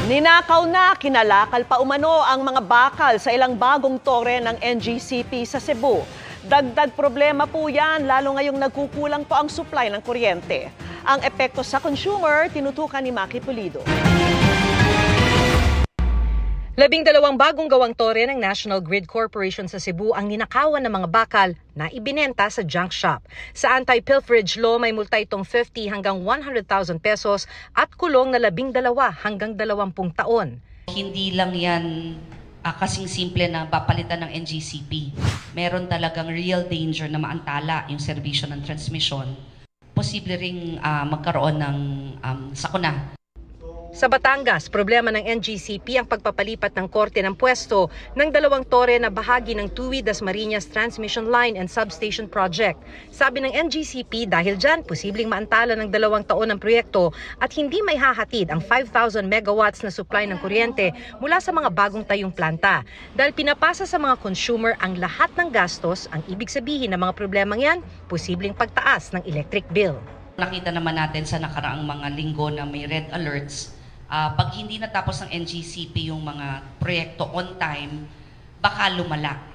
Ninakaw na, kinalakal pa umano ang mga bakal sa ilang bagong tore ng NGCP sa Cebu. Dagdag problema po yan, lalo ngayong nagkukulang po ang supply ng kuryente. Ang epekto sa consumer, tinutukan ni Maki Pulido. 12 bagong gawang tore ng National Grid Corporation sa Cebu ang ninakawan ng mga bakal na ibinenta sa junk shop. Sa anti-pilferage law, may multa itong 50 hanggang 100,000 pesos at kulong na 12 hanggang 20 taon. Hindi lang yan kasing simple na papalitan ng NGCP. Meron talagang real danger na maantala yung serbisyo ng transmission. Posible ring magkaroon ng sakuna. Sa Batangas, problema ng NGCP ang pagpapalipat ng korte ng pwesto ng 2 tore na bahagi ng Tuwi Dasmariñas Transmission Line and Substation Project. Sabi ng NGCP, dahil dyan, posibleng maantala ng 2 taon ang proyekto at hindi may hahatid ang 5,000 megawatts na supply ng kuryente mula sa mga bagong tayong planta. Dahil pinapasa sa mga consumer ang lahat ng gastos, ang ibig sabihin ng mga problemang yan, posibleng pagtaas ng electric bill. Nakita naman natin sa nakaraang mga linggo na may red alerts. Pag hindi natapos ng NGCP yung mga proyekto on time, baka lumala